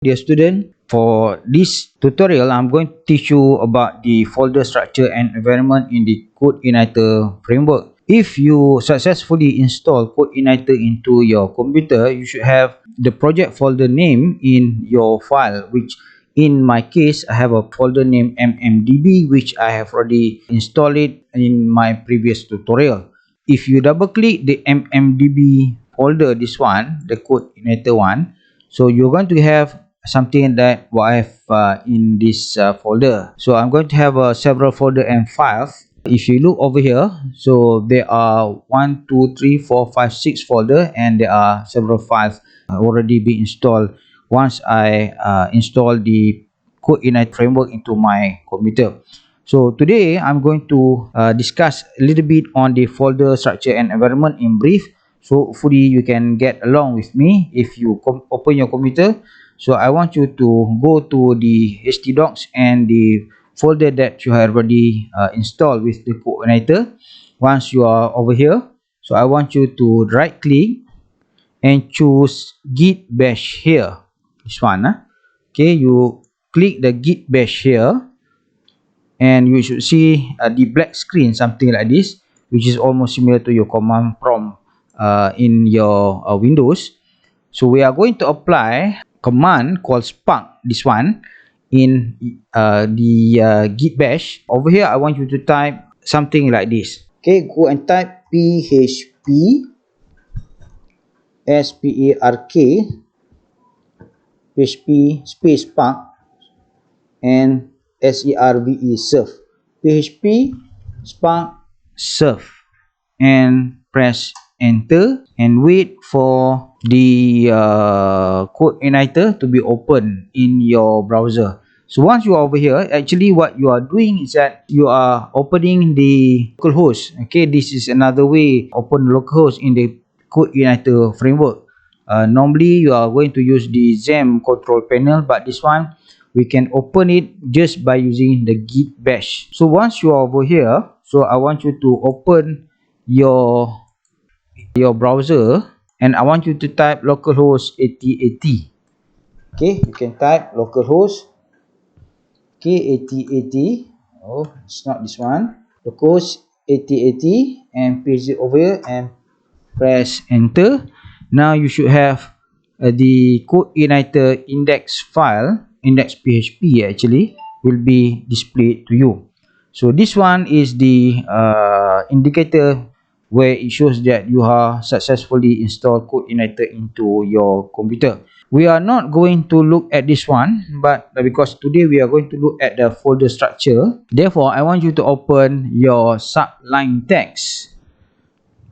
Dear student, for this tutorial, I'm going to teach you about the folder structure and environment in the CodeIgniter framework. If you successfully install CodeIgniter into your computer, you should have the project folder name in your file, which in my case, I have a folder name mmdb, which I have already installed it in my previous tutorial. If you double click the mmdb folder, this one, the CodeIgniter one, so you're going to have something that what I have in this folder. So I'm going to have several folder and files. If you look over here, so there are 1 2 3 4 5 6 folder, and there are several files already been installed once I install the CodeIgniter framework into my computer. So today I'm going to discuss a little bit on the folder structure and environment in brief. So hopefully you can get along with me if you open your computer. So I want you to go to the htdocs and the folder that you have already installed with the CodeIgniter. Once you are over here, so I want you to right click and choose git bash here, this one. Okay, you click the git bash here, and you should see the black screen, something like this, which is almost similar to your command prompt in your Windows. So we are going to apply command called spark, this one, in the git bash. Over here I want you to type something like this. Okay, go and type php spark php space spark and serve php spark serve, and press enter and wait for the CodeIgniter to be open in your browser. So once you are over here, actually what you are doing is that you are opening the localhost. Okay, this is another way open localhost in the CodeIgniter framework. Normally you are going to use the XAMPP control panel, but this one we can open it just by using the git bash. So once you are over here, so I want you to open your browser, and I want you to type localhost 8080. Okay, you can type localhost 8080. Oh, it's not this one. Localhost 8080, and paste it over here and press enter. Now you should have the CodeIgniter index file, index.php actually, will be displayed to you. So this one is the indicator where it shows that you have successfully installed CodeIgniter into your computer. We are not going to look at this one, but because today we are going to look at the folder structure, therefore I want you to open your subline text.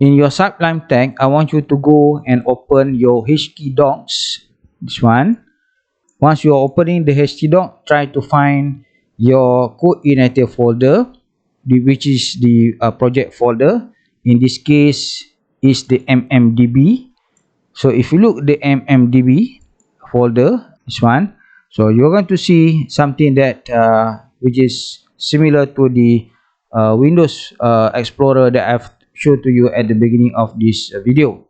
In your subline tag, I want you to go and open your htdocs, this one. Once you are opening the htdoc, try to find your CodeIgniter folder, which is the project folder. In this case is the mmdb. So if you look the mmdb folder, this one, so you're going to see something that which is similar to the Windows Explorer that I've showed to you at the beginning of this video.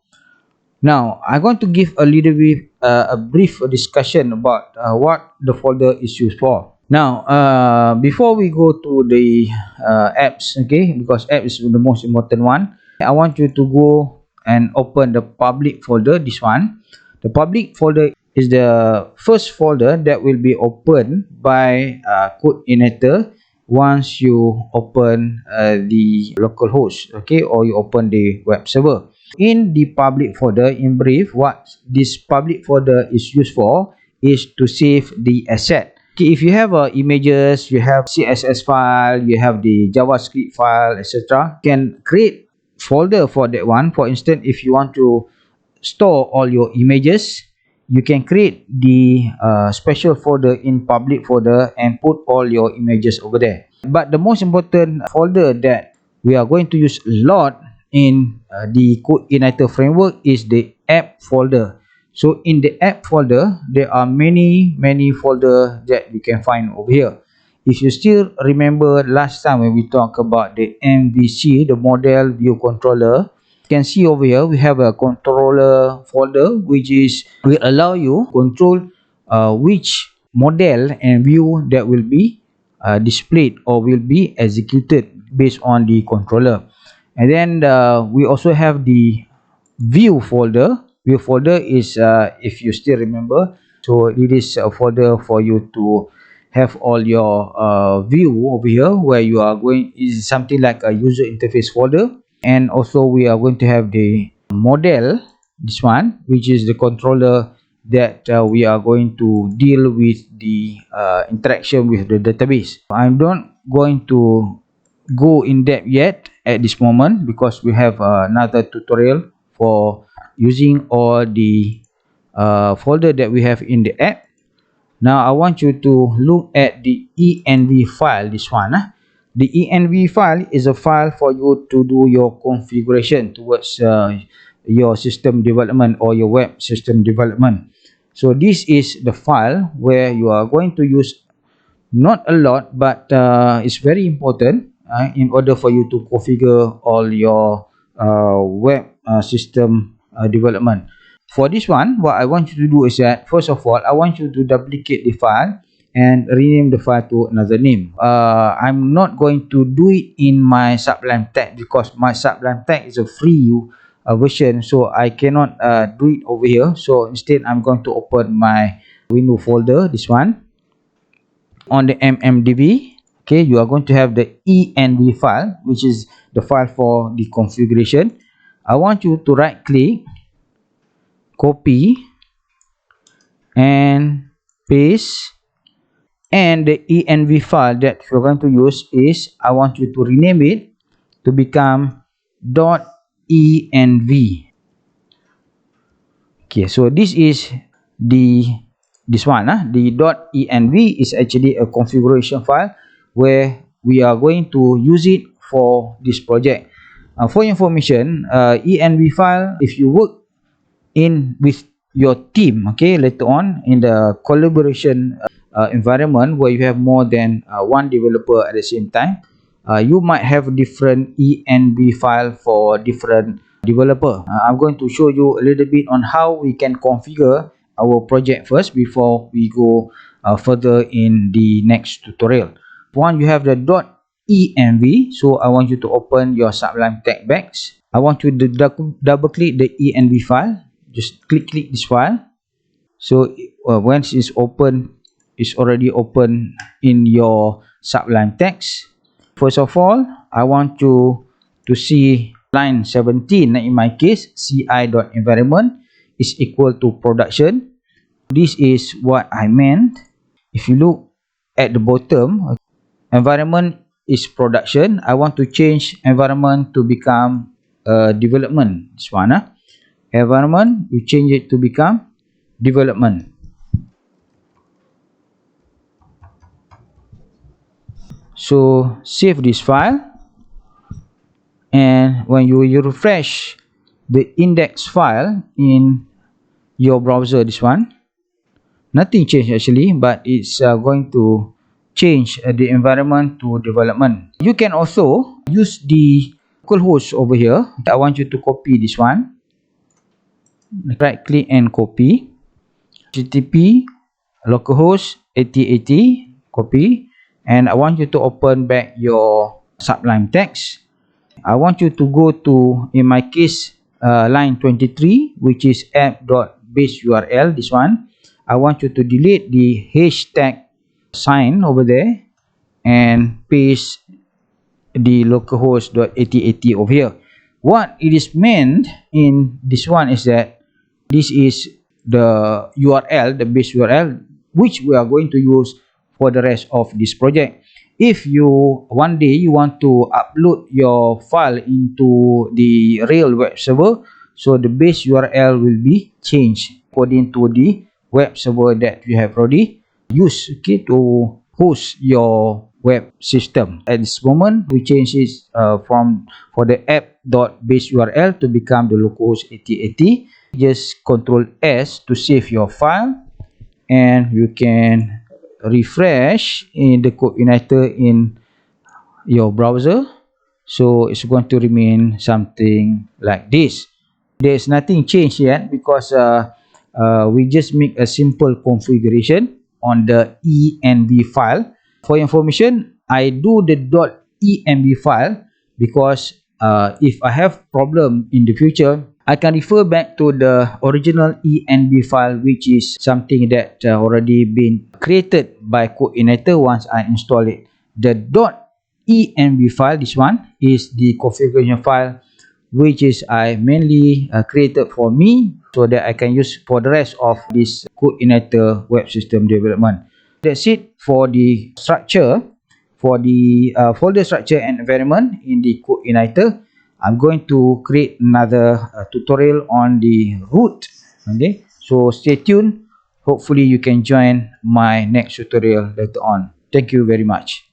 Now I'm going to give a little bit a brief discussion about what the folder is used for. Now before we go to the apps, okay, because app is the most important one, I want you to go and open the public folder, this one. The public folder is the first folder that will be opened by CodeIgniter once you open the localhost, okay, or you open the web server. In the public folder, in brief, what this public folder is used for is to save the asset. Okay, if you have images, you have CSS file, you have the JavaScript file, etc., can create folder for that one. For instance, if you want to store all your images, you can create the special folder in public folder and put all your images over there. But the most important folder that we are going to use a lot in the CodeIgniter framework is the app folder. So in the app folder, there are many folders that you can find over here. If you still remember last time when we talked about the MVC, the model view controller, you can see over here we have a controller folder which will allow you control which model and view that will be displayed or will be executed based on the controller. And then we also have the view folder. View folder is, if you still remember, so it is a folder for you to have all your view over here, where you are going is something like a user interface folder. And also we are going to have the model, this one, which is the controller that we are going to deal with the interaction with the database. I'm not going to go in depth yet at this moment, because we have another tutorial for using all the folder that we have in the app. Now I want you to look at the env file, this one. The env file is a file for you to do your configuration towards your system development or your web system development. So this is the file where you are going to use not a lot, but it's very important in order for you to configure all your web system development. For this one, what I want you to do is that, first of all, I want you to duplicate the file and rename the file to another name. I'm not going to do it in my Sublime Text, because my Sublime Text is a free version, so I cannot do it over here. So instead, I'm going to open my window folder, this one. On the mmdb, okay, you are going to have the env file, which is the file for the configuration. I want you to right click, copy and paste, and the env file that you're going to use is, I want you to rename it to become .env. Okay, so this is this one. The .env is actually a configuration file where we are going to use it for this project. For information, env file, if you work in with your team, okay, later on in the collaboration environment where you have more than one developer at the same time, you might have different env file for different developer. I'm going to show you a little bit on how we can configure our project first before we go further in the next tutorial. One, you have the .env, so I want you to open your Sublime Text Backs. I want you to double click the env file. Just click this file. So once it's open, it's already open in your Sublime Text. First of all, I want you to see line 17. In my case, ci.environment is equal to production. This is what I meant. If you look at the bottom, environment is production. I want to change environment to become development. This one. Environment, we change it to become development. So save this file, and when you refresh the index file in your browser, this one, nothing changed actually, but it's going to change the environment to development. You can also use the localhost over here. I want you to copy this one. Right click and copy, http localhost 8080, copy, and I want you to open back your Sublime Text. I want you to go to, in my case, line 23, which is app.baseurl, this one. I want you to delete the hashtag sign over there and paste the localhost.8080 over here. What it is meant in this one is that this is the URL, the base URL, which we are going to use for the rest of this project. If you one day you want to upload your file into the real web server, so the base URL will be changed according to the web server that you have already used, okay, to host your web system. At this moment, we change it for the app.baseurl to become the localhost 8080. Just Control S to save your file, and you can refresh in the CodeIgniter in your browser. So it's going to remain something like this. There's nothing changed yet because we just make a simple configuration on the env file. For your information, I do the .env file because if I have problem in the future, I can refer back to the original env file, which is something that already been created by CodeIgniter once I install it. The .env file, this one, is the configuration file which is I mainly created for me so that I can use for the rest of this CodeIgniter web system development. That's it for the structure, for the folder structure and environment in the CodeIgniter. I'm going to create another tutorial on the root. Okay, so stay tuned. Hopefully you can join my next tutorial later on. Thank you very much.